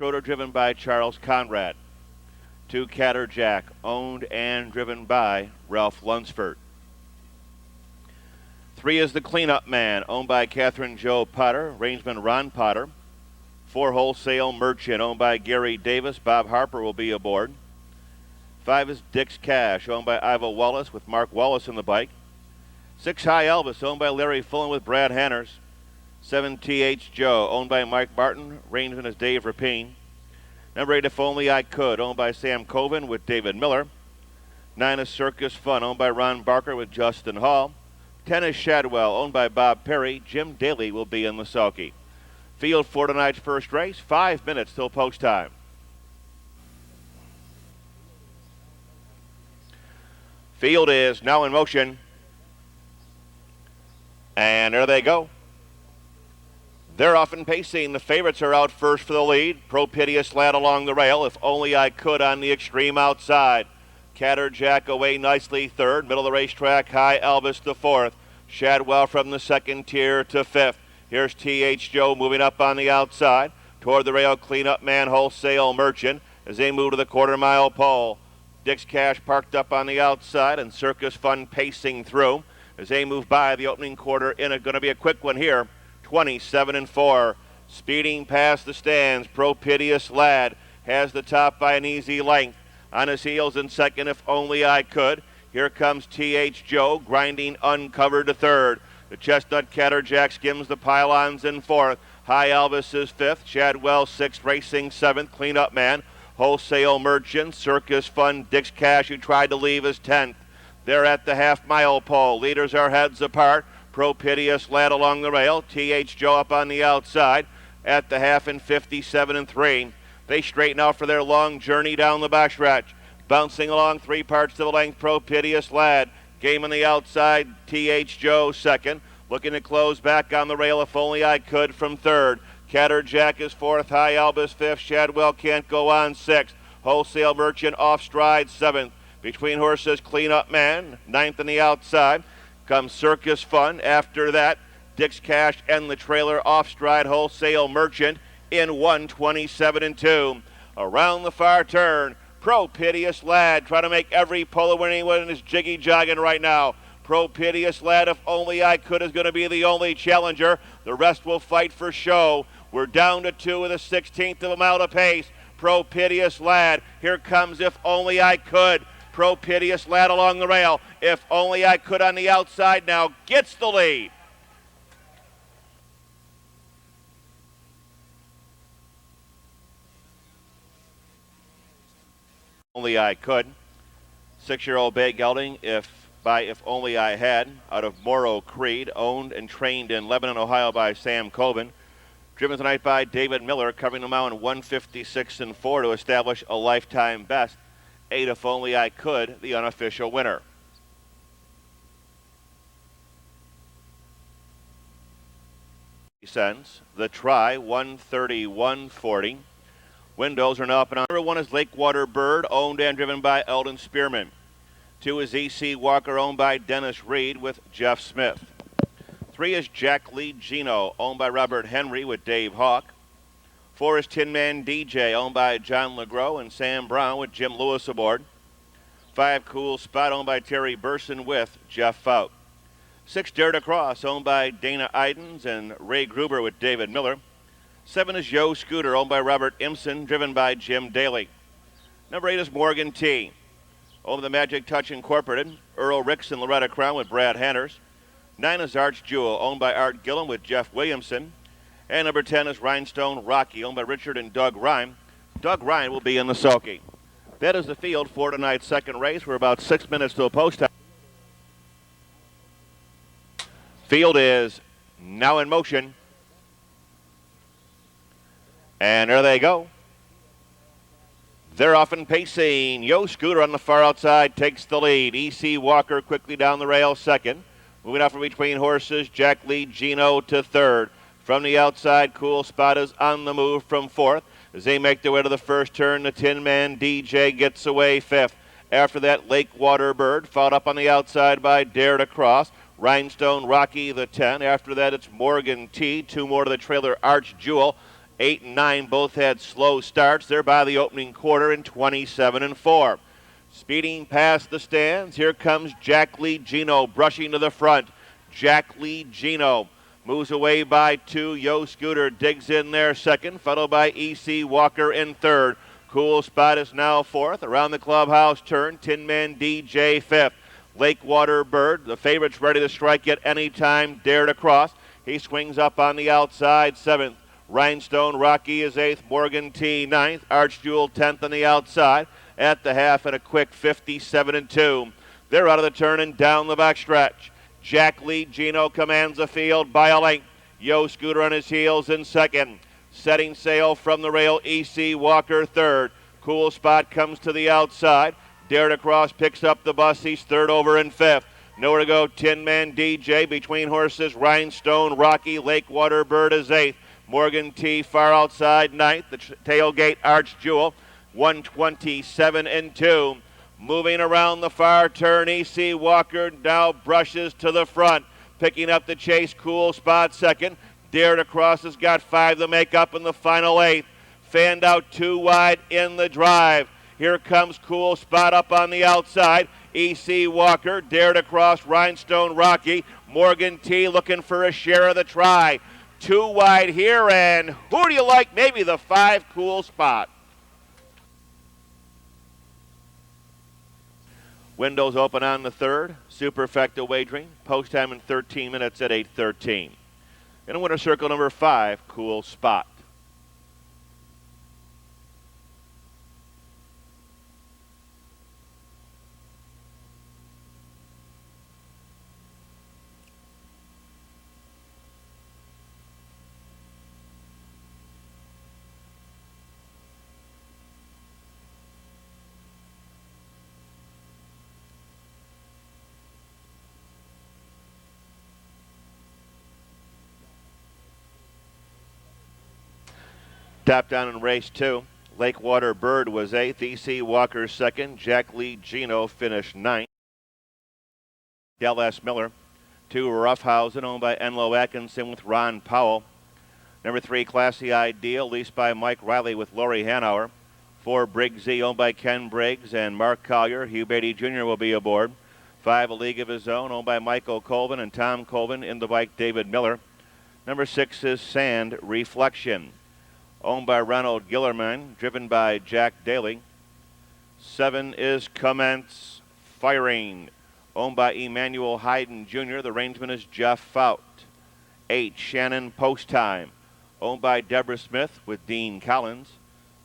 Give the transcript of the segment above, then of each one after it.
Schroeder driven by Charles Conrad. 2 Catterjack, owned and driven by Ralph Lunsford. 3 is the Cleanup Man, owned by Catherine Jo Potter, rangeman Ron Potter. 4 Wholesale Merchant, owned by Gary Davis. Bob Harper will be aboard. 5 is DIX-KASH, owned by Iva Wallace with Mark Wallace in the bike. 6 High Elvis, owned by Larry Fullen with Brad Hanners. 7 T.H. Joe, owned by Mike Martin, rangeman is Dave Rapine. Number 8, If Only I Could, owned by Sam Coven with David Miller. 9 is Circus Fun, owned by Ron Barker with Justin Hall. 10 is Shadwell, owned by Bob Perry. Jim Daly will be in the sulky. Field for tonight's first race, 5 minutes till post time. Field is now in motion. And there they go. They're off and pacing. The favorites are out first for the lead. Propitious Lad along the rail. If Only I Could on the extreme outside. Catterjack away nicely third. Middle of the racetrack, High Elvis the fourth. Shadwell from the second tier to fifth. Here's T.H. Joe moving up on the outside. Toward the rail, Cleanup Man, Wholesale Merchant as they move to the quarter-mile pole. DIX-KASH parked up on the outside and Circus Fun pacing through as they move by the opening quarter in going to be a quick one here. 27-4. Speeding past the stands, Propitious Lad has the top by an easy length. On his heels in second, If Only I Could. Here comes T.H. Joe, grinding uncovered to third. The Chestnut Catterjack skims the pylons in fourth. High Elvis is fifth. Shadwell sixth, racing seventh. Cleanup Man, Wholesale Merchant, Circus Fun, DIX-KASH, who tried to leave, is 10th. They're at the half-mile pole. Leaders are heads apart. Propitious Lad along the rail. T.H. Joe up on the outside at the half in 57-3. They straighten out for their long journey down the backstretch. Bouncing along 3 parts to the length, Propitious Lad. Game on the outside, T.H. Joe second. Looking to close back on the rail, If Only I Could from third. Catterjack is fourth. High Elvis fifth. Shadwell can't go on sixth. Wholesale Merchant off stride seventh. Between horses, Cleanup Man, ninth on the outside. Comes Circus Fun. After that, DIX-KASH and the trailer off stride. Wholesale Merchant in 1:27-2. Around the far turn, Propitious Lad trying to make every polo when anyone is jiggy jogging right now. Propitious Lad, If Only I Could, is going to be the only challenger. The rest will fight for show. We're down to 2 with a 16th of a mile to pace. Propitious Lad. Here comes If Only I Could. Propitious Lad along the rail. If Only I Could on the outside now gets the lead. Only I Could. 6-year-old bay gelding If Only I Had out of Morrow Creed, owned and trained in Lebanon, Ohio by Sam Coben. Driven tonight by David Miller, covering the mile in 1:56-4 to establish a lifetime best. 8 If Only I Could, the unofficial winner. Cents. The try, 131.40. Windows are now up and on. Number 1 is Lakewater Bird, owned and driven by Eldon Spearman. 2 is E.C. Walker, owned by Dennis Reed with Jeff Smith. 3 is Jack Lee Gino, owned by Robert Henry with Dave Hawk. 4 is Tin Man DJ, owned by John LeGros and Sam Brown with Jim Lewis aboard. 5 Cool Spot, owned by Terry Burson with Jeff Fout. 6 Dare to Cross, owned by Dana Idens and Ray Gruber with David Miller. 7 is Yo Scooter, owned by Robert Imson, driven by Jim Daly. Number 8 is Morgan T, owned by the Magic Touch Incorporated, Earl Ricks and Loretta Crown with Brad Hanners. 9 is Arch Jewel, owned by Art Gillum with Jeff Williamson. And number 10 is Rhinestone Rocky, owned by Richard and Doug Ryan. Doug Ryan will be in the sulky. That is the field for tonight's second race. We're about 6 minutes till post time. Field is now in motion. And there they go. They're off and pacing. Yo Scooter on the far outside takes the lead. E.C. Walker quickly down the rail second. Moving out from between horses, Jack Lee Gino to third. From the outside, Cool Spot is on the move from fourth. As they make their way to the first turn, the Tin Man DJ gets away fifth. After that, Lakewater Bird, followed up on the outside by Dare to Cross. Rhinestone Rocky, the 10. After that, it's Morgan T. 2 more to the trailer, Arch Jewel. 8 and 9 both had slow starts. They're by the opening quarter in 27 and 4. Speeding past the stands, here comes Jack Lee Gino brushing to the front. Jack Lee Gino moves away by 2. Yo Scooter digs in there second, followed by E.C. Walker in third. Cool Spot is now fourth. Around the clubhouse turn, Tin Man DJ fifth. Lakewater Bird, the favorite's ready to strike at any time, dare to cross. He swings up on the outside, seventh. Rhinestone Rocky is eighth. Morgan T ninth. Arch Jewel 10th on the outside. At the half at a quick 57 and 2. They're out of the turn and down the back stretch. Jack Lee Gino commands the field by a length. Yo Scooter on his heels in second. Setting sail from the rail, E.C. Walker third. Cool Spot comes to the outside. Dare to cross picks up the bus. He's third over in fifth. Nowhere to go, Tin Man DJ between horses. Rhinestone Rocky, Lakewater Bird is eighth. Morgan T far outside ninth. The tailgate Arch Jewel 127 and 2. Moving around the far turn, E.C. Walker now brushes to the front. Picking up the chase, Cool Spot second. Dare to Cross has got 5 to make up in the final 8. Fanned out 2 wide in the drive. Here comes Cool Spot up on the outside. E.C. Walker, Dare to Cross, Rhinestone Rocky. Morgan T looking for a share of the try. 2 wide here, and who do you like? Maybe the 5, Cool Spot. Windows open on the third. Superfecta wagering. Post time in 13 minutes at 8:13. In winner circle number 5, Cool Spot. Top down in race 2. Lakewater Bird was 8th. E.C. Walker 2nd. Jack Lee Gino finished 9th. L.S. Miller. 2, Roughhousin, owned by Enloe Atkinson with Ron Powell. Number 3, Classy Ideal, leased by Mike Riley with Lori Hanauer. 4, BRIGGS, owned by Ken Briggs and Mark Collier. Hugh Beatty Jr. will be aboard. 5, A League of His Own, owned by Michael Colvin and Tom Colvin. In the bike, David Miller. Number 6 is Sand Reflection, owned by Ronald Gillerman, driven by Jack Dailey. 7 is Commence Firing, owned by Emmanuel Hayden Jr. The rangeman is Jeff Fout. 8, Shannon Post Time, owned by Deborah Smith with Dean Collins.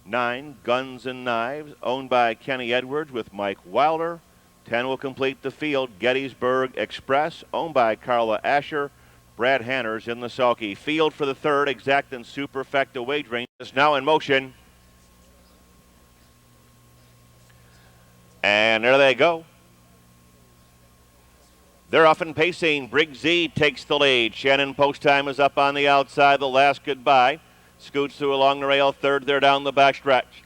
9, Guns and Knives, owned by Kenny Edwards with Mike Wilder. 10 will complete the field, Gettysburg Express, owned by Carla Asher. Brad Hanners in the sulky. Field for the third, Exact and Superfecta wagering is now in motion. And there they go. They're off and pacing. BRIGGS takes the lead. Shannon Post Time is up on the outside. The last goodbye. Scoots through along the rail. Third there down the backstretch.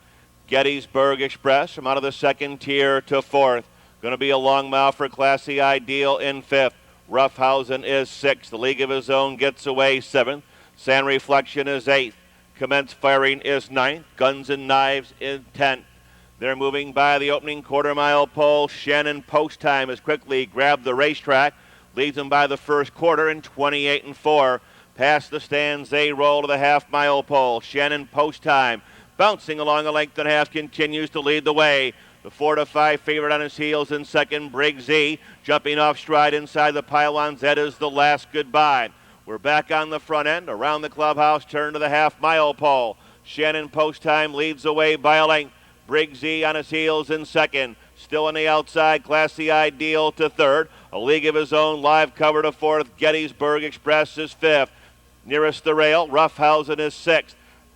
Gettysburg Express from out of the second tier to fourth. Going to be a long mile for Classy Ideal in fifth. Roughhousin is 6th. The League of His Own gets away 7th. Sand Reflection is 8th. Commence Firing is 9th. Guns and Knives is 10th. They're moving by the opening quarter-mile pole. Shannon Post Time has quickly grabbed the racetrack. Leads them by the first quarter in 28 and 4. Past the stands, they roll to the half-mile pole. Shannon Post Time, bouncing along a length and a half, continues to lead the way. The 4-5 favorite on his heels in second, BRIGGS, jumping off stride inside the pylons. That is the last goodbye. We're back on the front end, around the clubhouse, turn to the half-mile pole. Shannon Post Time leads the way by a length. BRIGGS on his heels in second. Still on the outside, Classy Ideal to third. A League of His Own live cover to fourth. Gettysburg Express is fifth. Nearest the rail, Roughhousin is 6th.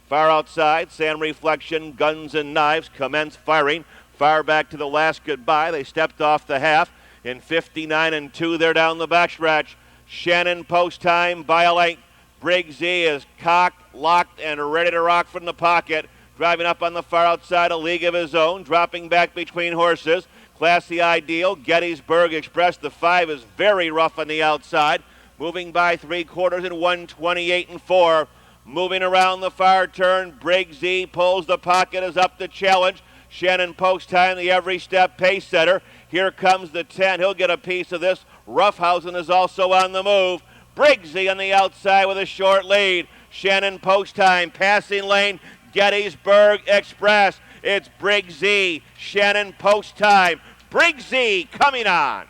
Far outside, Sand Reflection, Guns and Knives, Commence Firing. Far back to the last goodbye. They stepped off the half in 59 and 2. They're down the backstretch. Shannon Post Time by a length. BRIGGS is cocked, locked, and ready to rock from the pocket. Driving up on the far outside, A League of His Own. Dropping back between horses. Classy Ideal, Gettysburg Express. The 5 is very rough on the outside. Moving by 3 quarters in 128 and 4. Moving around the far turn, BRIGGS pulls the pocket, is up the challenge. Shannon Post time, the every step pace setter. Here comes the 10. He'll get a piece of this. ROUGHHOUSIN is also on the move. BRIGGS on the outside with a short lead. Shannon Post time, passing lane, Gettysburg Express. It's BRIGGS, Shannon Post time. BRIGGS coming on.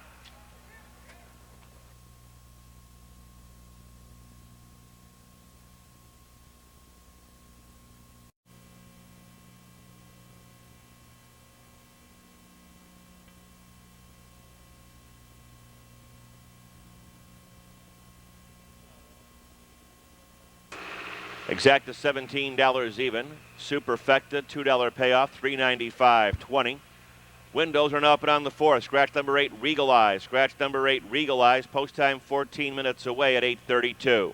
Exacta $17 even. Superfecta $2 payoff, $3.95.20. Windows are now up and on the fourth. Scratch number 8, Regal Eyes. Scratch number 8, Regal Eyes. Post time 14 minutes away at 8:32.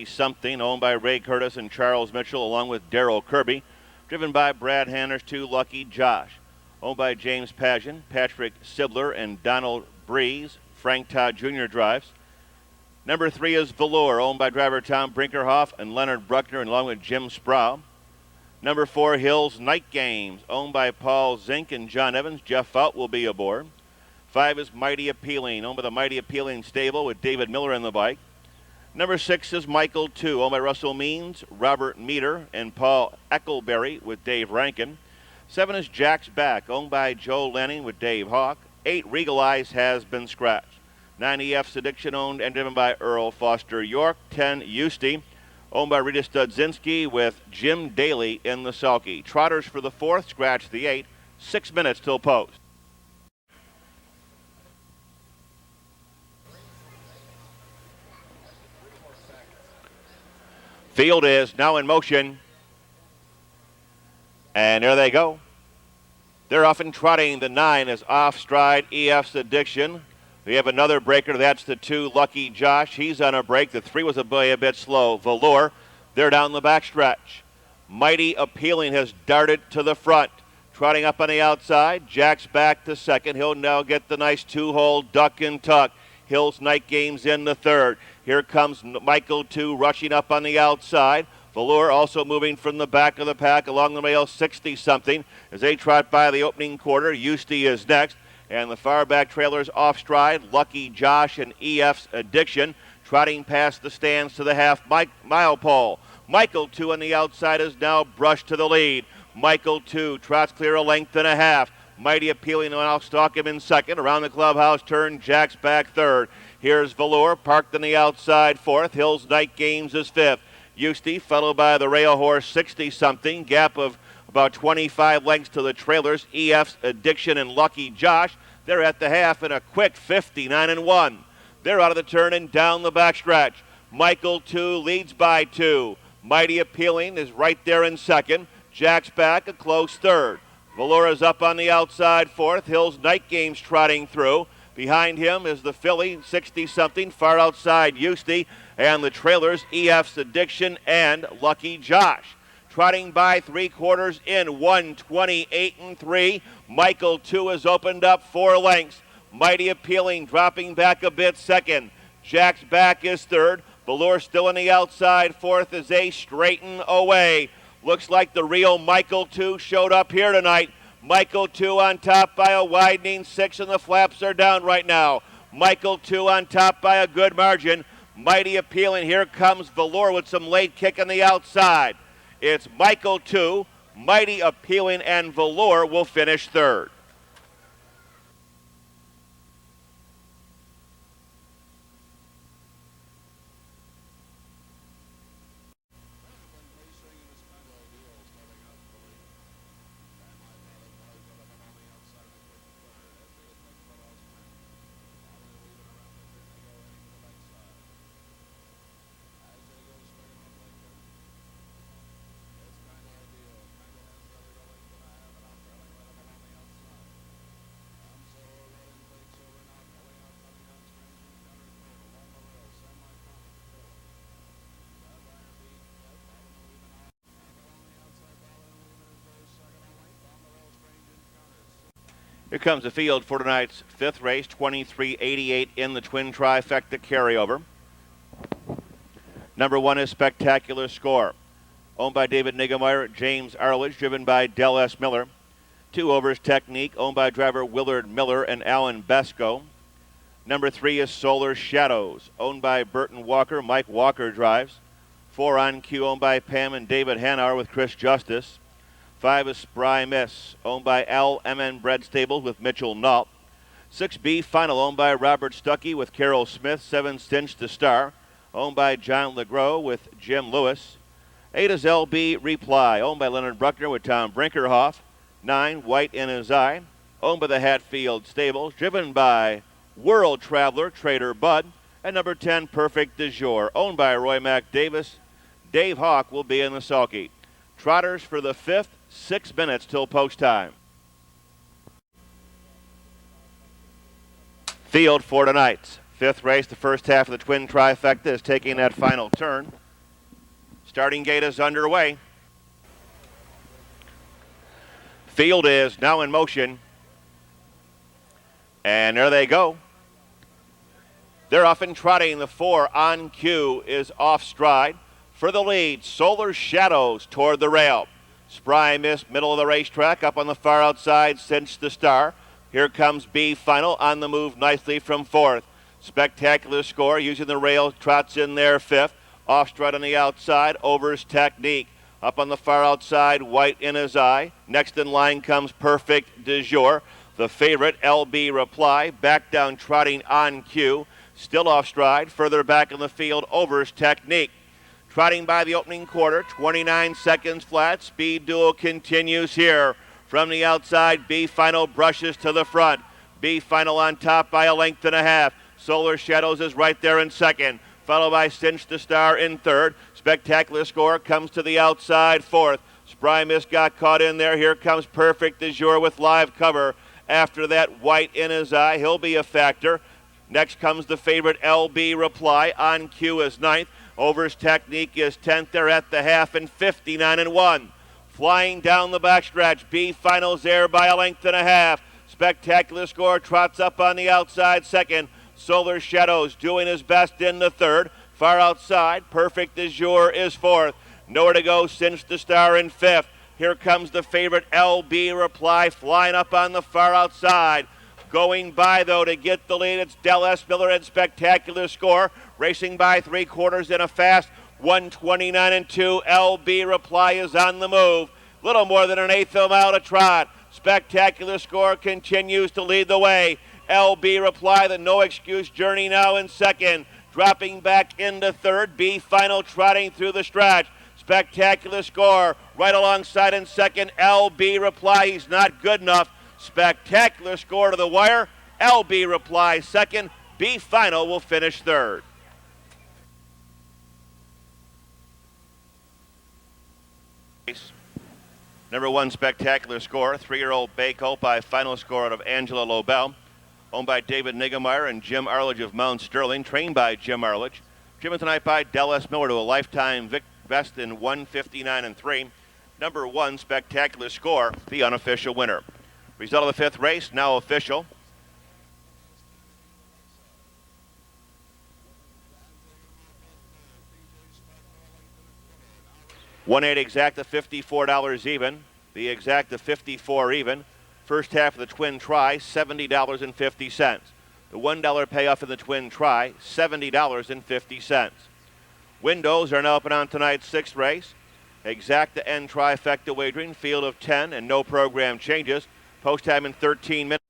Something owned by Ray Curtis and Charles Mitchell along with Darrell Kirby. Driven by Brad Hanner's 2, Lucky Josh. Owned by James Pageon, Patrick Sibler, and Donald Breeze. Frank Todd Jr. drives. Number 3 is Velour, owned by driver Tom Brinkerhoff and Leonard Bruckner, along with Jim Sproul. Number 4, Hills Night Games, owned by Paul Zink and John Evans. Jeff Fout will be aboard. 5 is Mighty Appealing, owned by the Mighty Appealing stable with David Miller in the bike. Number 6 is Michael 2, owned by Russell Means, Robert Meter, and Paul Eckleberry with Dave Rankin. 7 is Jack's Back, owned by Joe Lanning with Dave Hawk. 8, Regal Eyes has been scratched. 9, EF's Addiction, owned and driven by Earl Foster York. 10, Eusty, owned by Rita Studzinski with Jim Daly in the sulky. Trotters for the 4th, scratch the 8. 6 minutes till post. Field is now in motion. And there they go. They're off and trotting. The 9 is Off Stride, EF's Addiction. We have another breaker. That's the 2, Lucky Josh. He's on a break. The 3 was a bit slow. Velour, they're down the backstretch. Mighty Appealing has darted to the front. Trotting up on the outside. Jack's Back to second. He'll now get the nice 2-hole duck and tuck. Hills Night Games in the 3rd. Here comes Michael 2 rushing up on the outside. Velour also moving from the back of the pack along the rail, 60-something. As they trot by the opening quarter, Eusty is next. And the far back trailers Off Stride, Lucky Josh, and EF's Addiction. Trotting past the stands to the half-mile pole. Michael 2 on the outside is now brushed to the lead. Michael 2 trots clear a length and a half. Mighty Appealing, and I'll stalk him in second. Around the clubhouse turn, Jack's Back 3rd. Here's Velour, parked on the outside 4th. Hills Night Games is 5th. Eusty, followed by the Rail Horse, 60-something. Gap of about 25 lengths to the trailers. EF's Addiction and Lucky Josh. They're at the half in a quick 59-1. They're out of the turn and down the backstretch. Michael 2 leads by 2. Mighty Appealing is right there in second. Jack's Back a close 3rd. Velour is up on the outside 4th. Hills Night Games trotting through. Behind him is the filly, 60-something, far outside Eusty, and the trailers, EF's Addiction and Lucky Josh. Trotting by 3/4 in, 1:28.3. Michael 2 has opened up 4 lengths. Mighty Appealing dropping back a bit second. Jack's Back is 3rd. Velour still on the outside 4th as they straighten away. Looks like the real Michael 2 showed up here tonight. Michael 2 on top by a widening 6, and the flaps are down right now. Michael 2 on top by a good margin. Mighty Appealing. Here comes Velour with some late kick on the outside. It's Michael 2, Mighty Appealing, and Velour will finish 3rd. Here comes the field for tonight's fifth race, 2388 in the twin trifecta carryover. Number 1 is Spectacular Score, owned by David Niggemeyer, James Arledge, driven by Del S. Miller. 2 Overs Technique, owned by driver Willard Miller and Alan Besco. Number 3 is Solar Shadows, owned by Burton Walker. Mike Walker drives. 4 On Cue, owned by Pam and David Hanauer with Chris Justice. 5 is Spry Miss, owned by L.M.N. Bread Stables with Mitchell Nault. 6B Final, owned by Robert Stuckey with Carol Smith. 7 Cinch the Star, owned by John LeGros with Jim Lewis. 8 is LB Reply, owned by Leonard Bruckner with Tom Brinkerhoff. 9 White in His Eye, owned by the Hatfield Stables, driven by World Traveler Trader Bud. And number 10 Perfect Du Jour, owned by Roy Mac Davis. Dave Hawk will be in the sulky. Trotters for the 5th, 6 minutes till post time. Field for tonight's 5th race, the first half of the twin trifecta is taking that final turn. Starting gate is underway. Field is now in motion. And there they go. They're off and trotting. The 4 On Cue is off stride. For the lead, Solar Shadows toward the rail. Spry Miss, middle of the racetrack, up on the far outside, Cinch the Star. Here comes B Final, on the move nicely from 4th. Spectacular Score, using the rail, trots in there 5th. Off stride on the outside, Overs Technique. Up on the far outside, White in His Eye. Next in line comes Perfect Du Jour. The favorite, LB Reply, back down trotting On Cue. Still off stride, further back in the field, Overs Technique. Trotting by the opening quarter, 29 seconds flat. Speed duel continues here. From the outside, B Final brushes to the front. B Final on top by a length and a half. Solar Shadows is right there in second, followed by Cinch the Star in third. Spectacular Score comes to the outside 4th. Spry Miss got caught in there. Here comes Perfect Du Jour with live cover. After that, White in His Eye. He'll be a factor. Next comes the favorite LB Reply. On Cue is 9th. Overs Technique is 10th. They're at the half and 59-1. Flying down the backstretch. B Final's there by a length and a half. Spectacular Score trots up on the outside second. Solar Shadows doing his best in the third. Far outside, Perfect Du Jour is 4th. Nowhere to go, Cinch the Star in 5th. Here comes the favorite LB Reply flying up on the far outside. Going by, though, to get the lead, it's Del S. Miller and Spectacular Score. Racing by 3/4 in a fast 1:29-2. LB Reply is on the move. Little more than an eighth of a mile to trot. Spectacular Score continues to lead the way. LB Reply, the no excuse journey now in second. Dropping back into third. B Final trotting through the stretch. Spectacular Score right alongside in second. LB Reply, he's not good enough. Spectacular Score to the wire. LB Reply second. B Final will finish third. Number 1 Spectacular Score, 3-year-old Baco by final score out of Angela Lobel. Owned by David Niggemeyer and Jim Arledge of Mount Sterling. Trained by Jim Arledge. Driven tonight by Del S. Miller to a lifetime best in 1:59-3. Number 1 Spectacular Score, the unofficial winner. Result of the 5th race, now official. $1.8 exacta, $54 even. The exacta $54 even. First half of the twin try, $70.50. The $1 payoff in the twin try, $70.50. Windows are now open on tonight's 6th race. Exacta and trifecta wagering, field of 10 and no program changes. Post time in 13 minutes.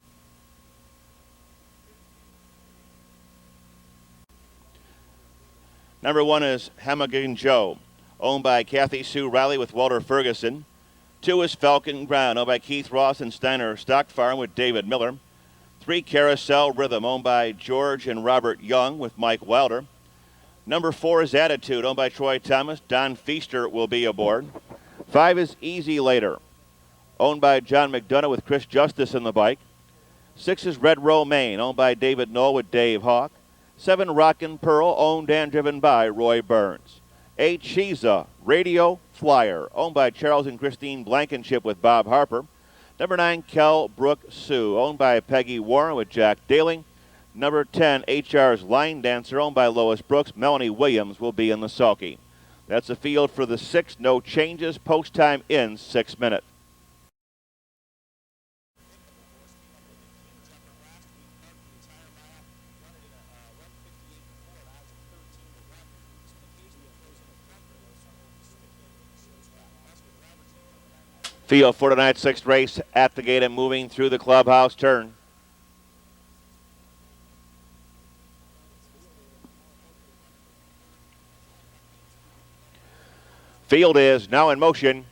Number 1 is Hamagan Joe, owned by Kathy Sue Riley with Walter Ferguson. 2 is Falcon Ground, owned by Keith Ross and Steiner Stock Farm with David Miller. 3 Carousel Rhythm, owned by George and Robert Young with Mike Wilder. Number 4 is Attitude, owned by Troy Thomas. Don Feaster will be aboard. 5 is Easy Later, owned by John McDonough with Chris Justice in the bike. 6 is Red Romaine, owned by David Knoll with Dave Hawk. 7 Rockin' Pearl, owned and driven by Roy Burns. 8 Shiza Radio Flyer, owned by Charles and Christine Blankenship with Bob Harper. Number 9, Brooks Sioux, owned by Peggy Warren with Jack Dailey. Number 10, HR's Line Dancer, owned by Lois Brooks. Melanie Williams will be in the sulky. That's the field for the 6th. No changes. Post time in 6 minutes. Field for tonight's 6th race at the gate and moving through the clubhouse turn. Field is now in motion.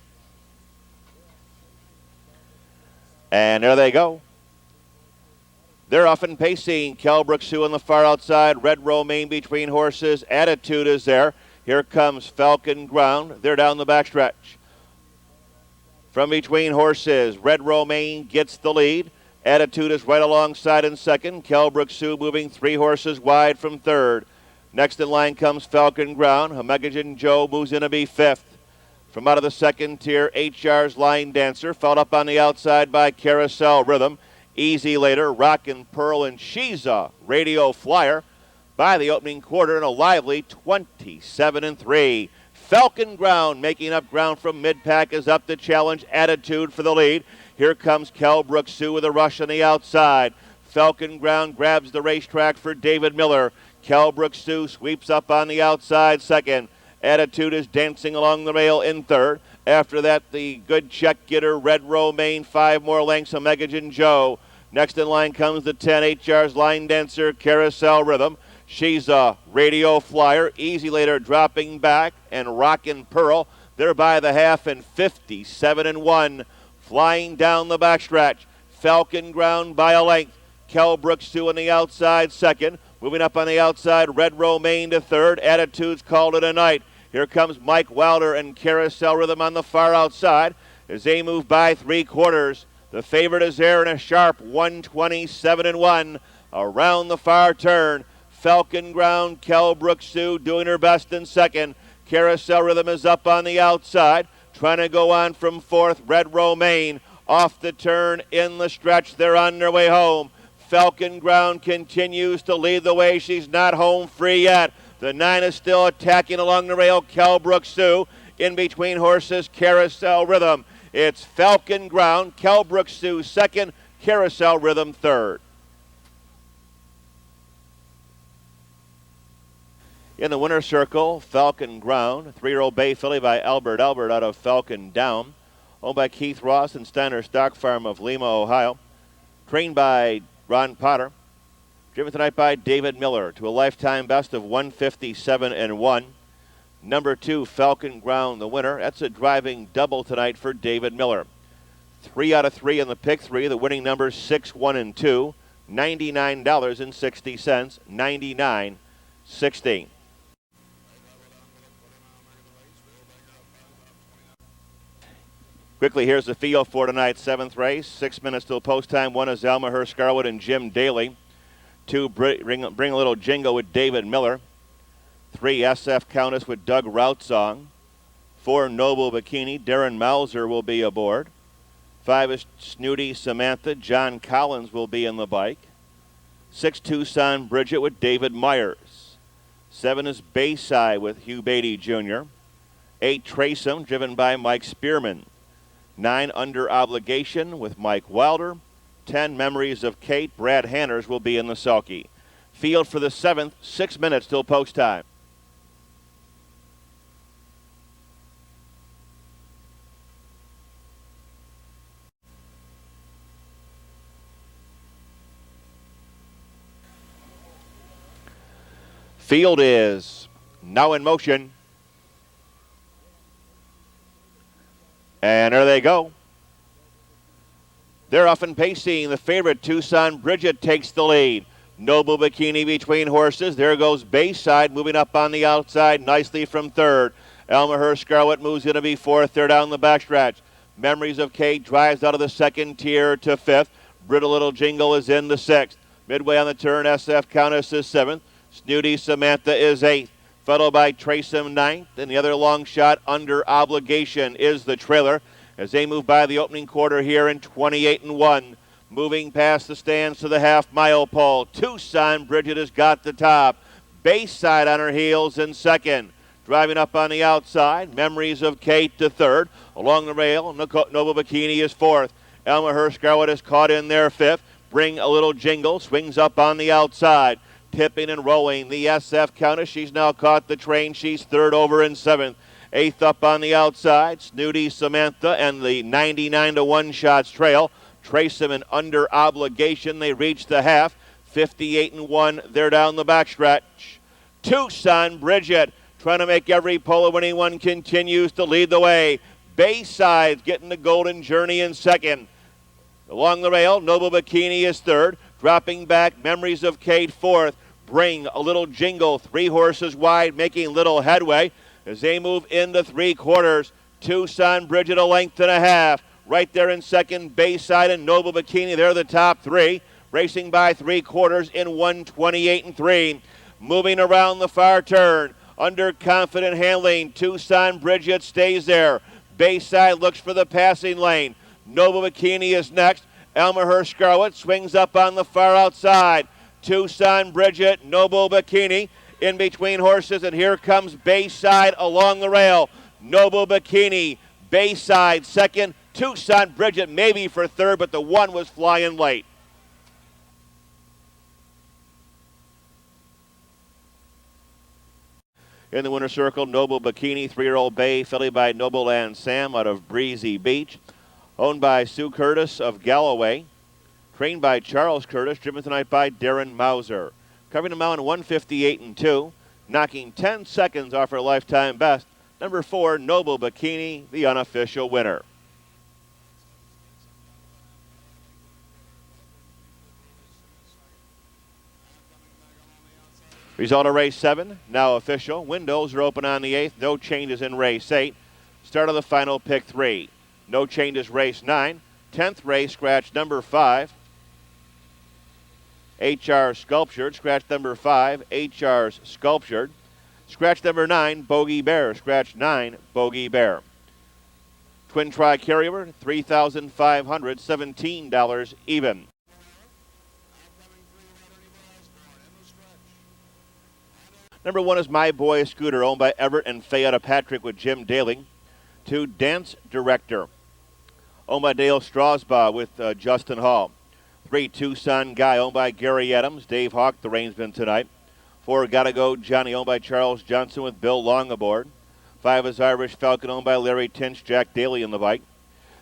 And there they go. They're off and pacing. Brooks Sioux on the far outside. Red Romaine between horses. Attitude is there. Here comes Falcon Ground. They're down the backstretch. From between horses, Red Romaine gets the lead. Attitude is right alongside in second. Brooks Sioux moving 3 horses wide from third. Next in line comes Falcon Ground. Hamegajan Joe moves in to be 5th. From out of the second tier, HR's Line Dancer, followed up on the outside by Carousel Rhythm. Easy Later, Rockin' Pearl, and She's a Radio Flyer by the opening quarter in a lively 27-3. Falcon Ground making up ground from mid-pack is up to challenge Attitude for the lead. Here comes Brooks Sioux with a rush on the outside. Falcon Ground grabs the racetrack for David Miller. Brooks Sioux sweeps up on the outside second. Attitude is dancing along the rail in third. After that, the good check getter, Red Romaine, 5 more lengths, Hamegajan Joe. Next in line comes the 10, HR's Line Dancer, Carousel Rhythm. She's a Radio Flyer. Easy Later dropping back, and Rockin' Pearl. They're by the half and 57-1. Flying down the backstretch. Falcon Ground by a length. Brooks Sioux on the outside second. Moving up on the outside, Red Romaine to third. Attitudes called it a night. Here comes Mike Wilder and Carousel Rhythm on the far outside as they move by 3/4. The favorite is there in a sharp 127-1 around the far turn. Falcon Ground, Brooks Sioux doing her best in second. Carousel Rhythm is up on the outside, trying to go on from 4th. Red Romaine off the turn in the stretch. They're on their way home. Falcon Ground continues to lead the way. She's not home free yet. The 9 is still attacking along the rail. Brooks Sioux in between horses. Carousel Rhythm. It's Falcon Ground, Brooks Sioux second, Carousel Rhythm third. In the winner's circle, Falcon Ground, 3-year-old bay filly by Albert out of Falcon Down, owned by Keith Ross and Steiner Stock Farm of Lima, Ohio, trained by Ron Potter, driven tonight by David Miller to a lifetime best of 157-1. Number 2, Falcon Ground, the winner. That's a driving double tonight for David Miller. 3 out of 3 in the pick 3. The winning numbers 6, 1, and 2. $99.60. $99.60. Quickly, here's the field for tonight's 7th race. 6 minutes till post time. 1 is Elmer Scarwood and Jim Dailey. 2, Bring a Little Jingle with David Miller. 3, SF Countess with Doug Routsong. 4, Noble Bikini. Darren Mauser will be aboard. 5 is Snooty Samantha. John Collins will be in the bike. 6, Tucson Bridget with David Myers. 7 is Bayside with Hugh Beatty Jr. 8, Trace'em, driven by Mike Spearman. 9, Under Obligation with Mike Wilder. 10, Memories of Kate. Brad Hanners will be in the sulky. Field for the 7th, 6 minutes till post time. Field is now in motion. And there they go. They're off and pacing. The favorite, Tucson Bridget, takes the lead. Noble Bikini between horses. There goes Bayside moving up on the outside nicely from third. Elmer Scarlett moves in to be 4th. They're down the backstretch. Memories of Kate drives out of the 2nd tier to 5th. Brittle Little Jingle is in the 6th. Midway on the turn, SF Countess is 7th. Snooty Samantha is 8th. Followed by Trace'em 9th. And the other long shot, Under Obligation, is the trailer. as they move by the opening quarter here in 28-1. Moving past the stands to the half-mile pole. Tucson Bridget has got the top. Bayside on her heels in second. Driving up on the outside, Memories of Kate to third. Along the rail, Noble Bikini is fourth. M.Asher Scarlett is caught in there fifth. Bring a Little Jingle swings up on the outside. Tipping and rolling the SF Countess. She's now caught the train. She's third over in seventh. Eighth up on the outside, Snooty Samantha and the 99-1 shots trail. Trace them in under obligation. They reach the half. 58-1. They're down the backstretch. Tucson Bridget trying to make every pole when anyone continues to lead the way. Bayside's getting the Golden Journey in second. Along the rail, Noble Bikini is third. Dropping back, Memories of Kate fourth. Bring a Little Jingle, 3 horses wide, making little headway as they move into 3/4. Tucson Bridget a length and a half. Right there in second, Bayside and Noble Bikini. They're the top 3. Racing by 3/4 in 1:28-3. Moving around the far turn. Under confident handling, Tucson Bridget stays there. Bayside looks for the passing lane. Noble Bikini is next. M.Asher Scarlett swings up on the far outside. Tucson Bridget, Noble Bikini in between horses, and here comes Bayside along the rail. Noble Bikini, Bayside second. Tucson Bridget maybe for third, but the one was flying late. In the winner's circle, Noble Bikini, 3-year-old bay, filly by Noble and Sam out of Breezy Beach. Owned by Sue Curtis of Galloway. Trained by Charles Curtis, driven tonight by Darren Mauser. Covering the mount 158-2, knocking 10 seconds off her lifetime best. Number 4, Noble Bikini, the unofficial winner. Result of race 7, now official. Windows are open on the 8th. No changes in race 8. Start of the final pick 3. No changes race 9. 10th race, scratch number 5. HR Sculptured, scratch number 5. HR's Sculptured. Scratch number 9, Bogey Bear. Scratch 9, Bogey Bear. Twin Tri-Carrier, $3,500, $17 even. Number 1 is My Boy Scooter, owned by Everett and Fayetta Patrick with Jim Daly. 2, Dance Director, owned by Dale Strasbaugh with Justin Hall. 3, Tucson Guy, owned by Gary Adams. Dave Hawk, the reinsman tonight. 4, Gotta Go Johnny, owned by Charles Johnson with Bill Long aboard. 5 is Irish Falcon, owned by Larry Tinch, Jack Daly in the bike.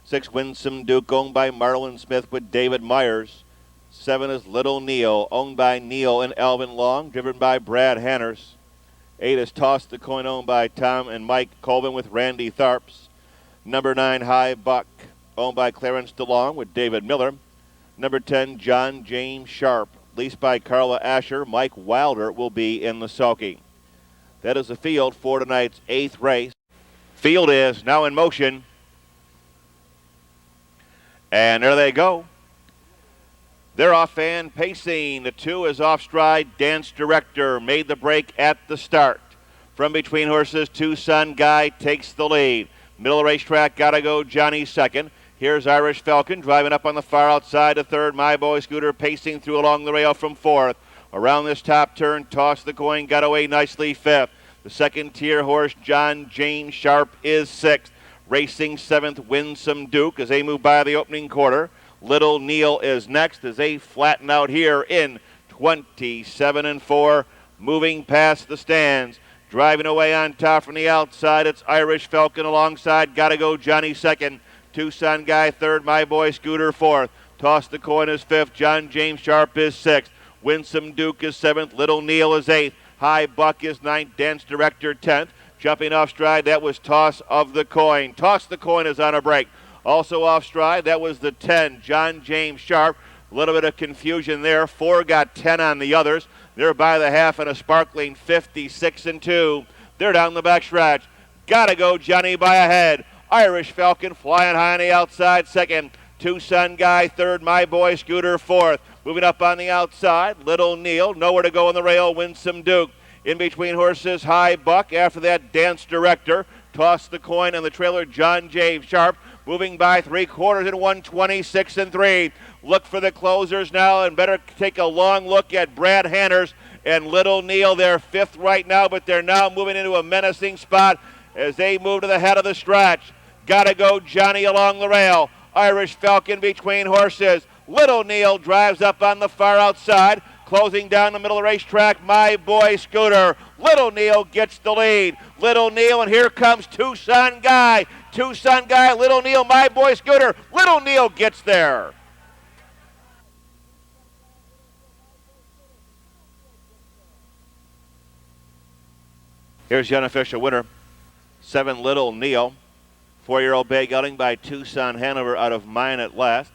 6, Winsome Duke, owned by Marlon Smith with David Myers. 7 is Little Neil, owned by Neil and Alvin Long, driven by Brad Hanners. 8 is Toss the Coin, owned by Tom and Mike Colvin with Randy Tharps. Number 9, High Buck, owned by Clarence DeLong with David Miller. Number 10, John James Sharp, leased by Carla Asher. Mike Wilder will be in the sulky. That is the field for tonight's 8th race. Field is now in motion. And there they go. They're off and pacing. The 2 is Off Stride. Dance Director made the break at the start. From between horses, Tucson Guy takes the lead. Middle racetrack, Gotta Go Johnny second. Here's Irish Falcon driving up on the far outside to third. My Boy Scooter pacing through along the rail from fourth. Around this top turn, Toss the Coin got away nicely fifth. The second tier horse, John James Sharp, is sixth. Racing seventh, Winsome Duke as they move by the opening quarter. Little Neil is next as they flatten out here in 27-4. Moving past the stands. Driving away on top from the outside, it's Irish Falcon alongside Gotta Go Johnny second. Tucson Guy third, My Boy Scooter fourth. Toss the Coin is fifth, John James Sharp is sixth. Winsome Duke is seventh, Little Neil is eighth. High Buck is ninth, Dance Director 10th. Jumping off stride, that was Toss of the Coin. Toss the Coin is on a break. Also off stride, that was the 10, John James Sharp. A little bit of confusion there. 4 got 10 on the others. They're by the half in a sparkling 56-2. They're down the back stretch. Gotta Go Johnny by a head. Irish Falcon flying high on the outside second. Tucson Guy third, My Boy Scooter fourth. Moving up on the outside, Little Neil. Nowhere to go on the rail, Winsome Duke. In between horses, High Buck. After that, Dance Director. Toss the Coin on the trailer, John James Sharp. moving by 3/4 in 126 and 3. Look for the closers now, and better take a long look at Brad Hanners and Little Neil. They're 5th right now, but they're now moving into a menacing spot as they move to the head of the stretch. Gotta go Johnny along the rail. Irish Falcon between horses. Little Neil drives up on the far outside. Closing down the middle of the racetrack, My Boy Scooter. Little Neil gets the lead. Little Neil, and here comes Tucson Guy. Tucson Guy, Little Neil, My Boy Scooter. Little Neil gets there. Here's the unofficial winner. 7 Little Neil. 4-year-old bay gelding by Tucson Hanover out of Mine at Last.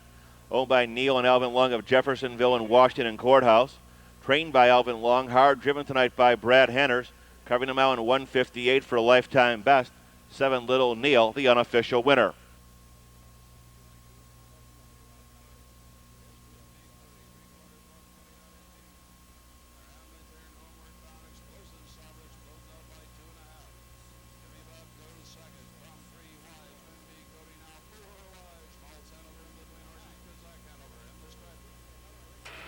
Owned by Neil and Alvin Long of Jeffersonville and Washington Courthouse. Trained by Alvin Long. Hard driven tonight by Brad Hanners. Covering them out in 158 for a lifetime best. 7 Little Neil, the unofficial winner.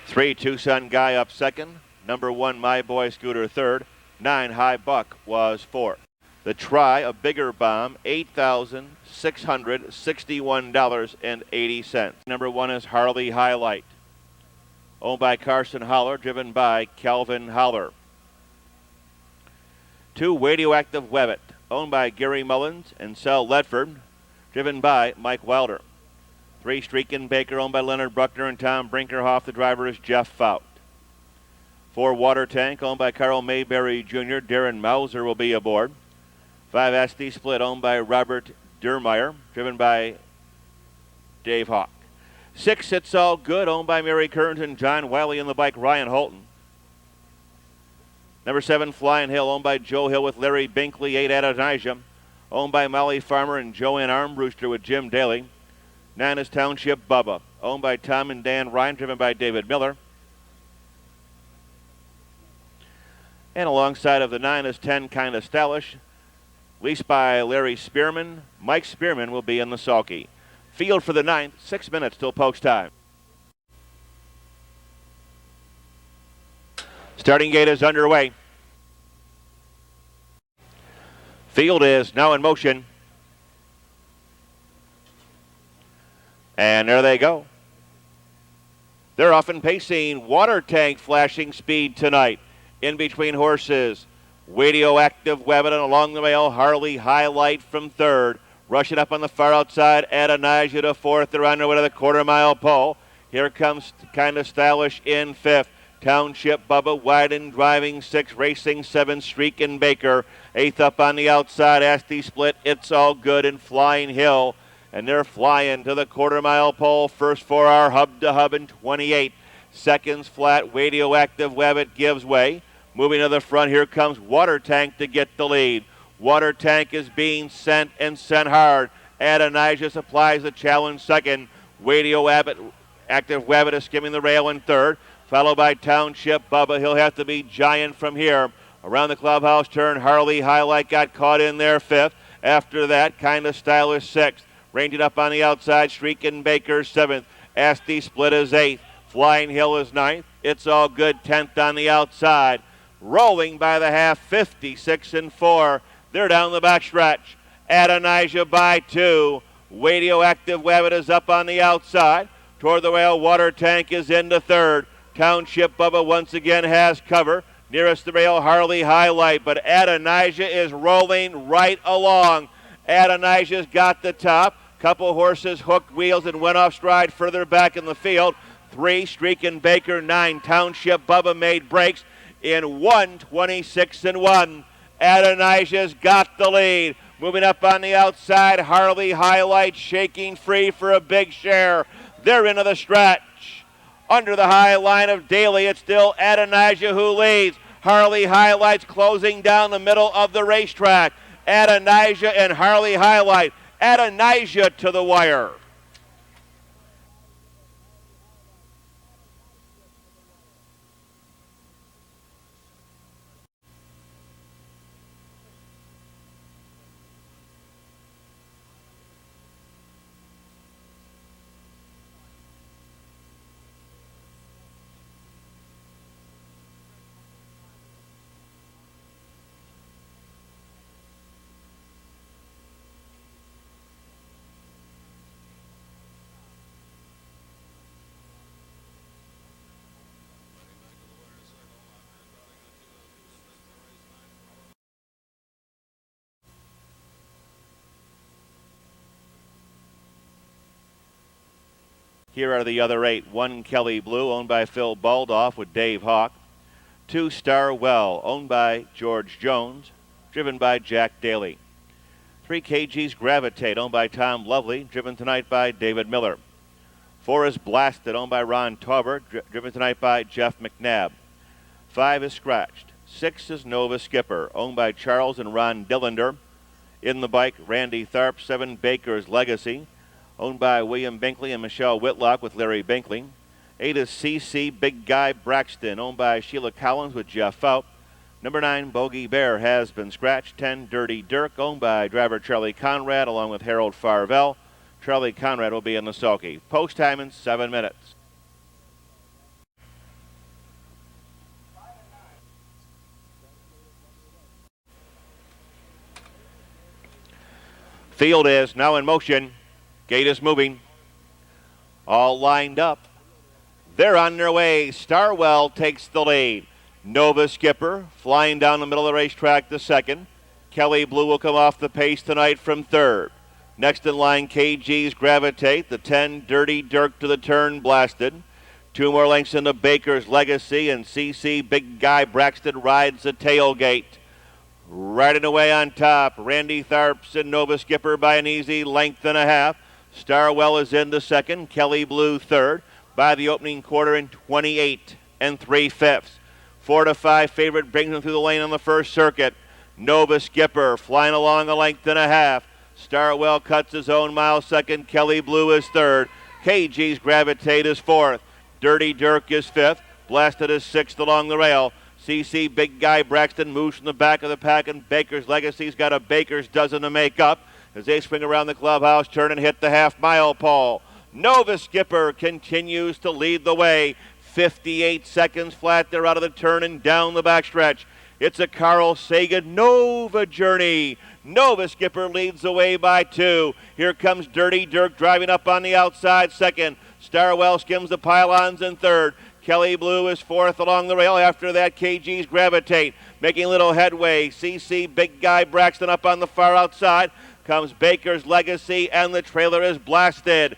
Three, Tucson Guy up second. Number 1, My Boy Scooter third. 9, High Buck was fourth. The try, a bigger bomb, $8,661.80. Number 1 is Harley Highlight. Owned by Carson Holler, driven by Calvin Holler. 2, Radioactive Webbit. Owned by Gary Mullins and Sal Ledford, driven by Mike Wilder. 3, Streakin' Baker, owned by Leonard Bruckner and Tom Brinkerhoff. The driver is Jeff Fout. 4, Water Tank, owned by Carl Mayberry Jr. Darren Mauser will be aboard. 5, SD Split, owned by Robert Dermeyer, driven by Dave Hawk. 6, It's All Good, owned by Mary Kearns and John Wiley, and the bike Ryan Holton. Number 7, Flying Hill, owned by Joe Hill with Larry Binkley. 8, Adonijah, owned by Molly Farmer and Joanne Armbruster with Jim Daly. 9 is Township Bubba, owned by Tom and Dan Ryan, driven by David Miller. And alongside of the 9 is 10, Kinda Stylish, leased by Larry Spearman. Mike Spearman will be in the sulky. Field for the 9th, 6 minutes till post time. Starting gate is underway. Field is now in motion. And there they go. They're off and pacing. Water Tank flashing speed tonight. In between horses, Radioactive Webbit, and along the rail, Harley Highlight from 3rd. Rushing up on the far outside, Adonijah to 4th. They're on their way to the quarter-mile pole. Here comes Kinda Stylish in 5th. Township Bubba, Wyden driving 6th, racing 7, Streakin' Baker. 8th up on the outside, SD Split, It's All Good, and Flying Hill. And they're flying to the quarter-mile pole. First 4 are hub to hub in 28 seconds flat. Radioactive Webbit gives way. Moving to the front, here comes Water Tank to get the lead. Water Tank is being sent and sent hard. Adonijah supplies the challenge second. Radioactive Webbit is skimming the rail in 3rd, followed by Township Bubba. He'll have to be giant from here. Around the clubhouse turn, Harley Highlight got caught in there 5th. After that, Kinda Stylish 6th. Ranging up on the outside, Streakin' Baker 7th. SD Split is 8th. Flying Hill is 9th. It's All Good 10th on the outside. Rolling by the half, 56 and 4. They're down the back stretch. Adonijah by 2. Radioactive Webbit is up on the outside. Toward the rail, Water Tank is into 3rd. Township Bubba once again has cover. Nearest the rail, Harley Highlight, but Adonijah is rolling right along. Adonijah's got the top. Couple horses hooked wheels and went off stride further back in the field. 3, Streakin' Baker. 9, Township Bubba made breaks in 126 and 1. Adonijah's got the lead. Moving up on the outside, Harley Highlight shaking free for a big share. They're into the stretch. Under the high line of Daily, it's still Adonijah who leads. Harley Highlight's closing down the middle of the racetrack. Adonijah and Harley Highlight. Adonijah to the wire. Here are the other 8. 1 Kelly Blue, owned by Phil Baldoff with Dave Hawk. 2 Star Well, owned by George Jones, driven by Jack Daly. 3 KG's Gravitate, owned by Tom Lovely, driven tonight by David Miller. 4 is Blasted, owned by Ron Tauber, driven tonight by Jeff McNabb. 5 is Scratched. 6 is Nova Skipper, owned by Charles and Ron Dillender. In the bike, Randy Tharp. 7 Baker's Legacy, owned by William Binkley and Michelle Whitlock with Larry Binkley. 8 is CC Big Guy Braxton, owned by Sheila Collins with Jeff Foup. Number 9, Bogey Bear has been scratched. 10, Dirty Dirk, owned by driver Charlie Conrad along with Harold Farvell. Charlie Conrad will be in the sulky. Post time in 7 minutes. Field is now in motion. Gate is moving. All lined up. They're on their way. Starwell takes the lead. Nova Skipper flying down the middle of the racetrack to second. Kelly Blue will come off the pace tonight from third. Next in line, KG's Gravitate. The 10, Dirty Dirk to the turn, Blasted. 2 more lengths into Baker's Legacy, and CC Big Guy Braxton rides the tailgate. Riding away on top, Randy Tharps and Nova Skipper by an easy length and a half. Starwell is into second, Kelly Blue third by the opening quarter in 28 3/5. 4 to 5 favorite brings them through the lane on the first circuit. Nova Skipper flying along a length and a half. Starwell cuts his own mile second, Kelly Blue is third. KG's Gravitate is fourth. Dirty Dirk is fifth. Blasted is sixth along the rail. CC Big Guy Braxton moves from the back of the pack, and Baker's Legacy's got a baker's dozen to make up as they swing around the clubhouse turn and hit the half-mile pole. Nova Skipper continues to lead the way. 58 seconds flat. They're out of the turn and down the backstretch. It's a Carl Sagan Nova journey. Nova Skipper leads the way by 2. Here comes Dirty Dirk driving up on the outside second. Starwell skims the pylons in third. Kelly Blue is fourth along the rail. After that, KG's Gravitate making little headway. CC Big Guy Braxton up on the far outside. Comes Baker's Legacy, and the trailer is Blasted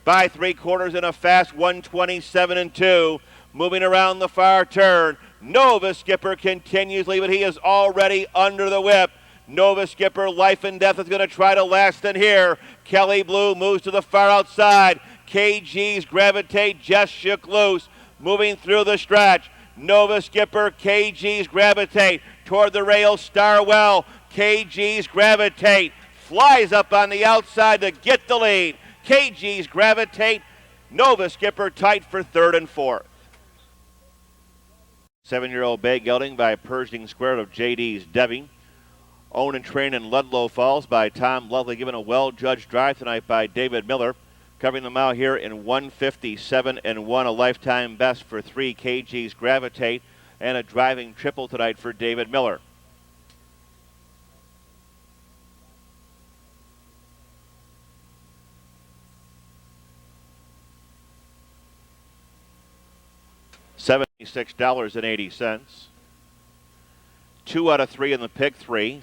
by 3/4 in a fast 1:27.2. Moving around the far turn. Nova Skipper continues leaving. He is already under the whip. Nova Skipper, life and death, is going to try to last in here. Kelly Blue moves to the far outside. KG's Gravitate just shook loose. Moving through the stretch. Nova Skipper, KG's Gravitate toward the rail. Starwell, KG's Gravitate flies up on the outside to get the lead. KG's Gravitate, Nova Skipper tight for third and fourth. 7-year-old bay gelding by Pershing Square of JD's Debbie. Owned and trained in Ludlow Falls by Tom Lovely, given a well-judged drive tonight by David Miller. Covering the mile here in 1:57.1, a lifetime best for 3 KG's Gravitate, and a driving triple tonight for David Miller. $76.80. 2 out of 3 in the pick 3.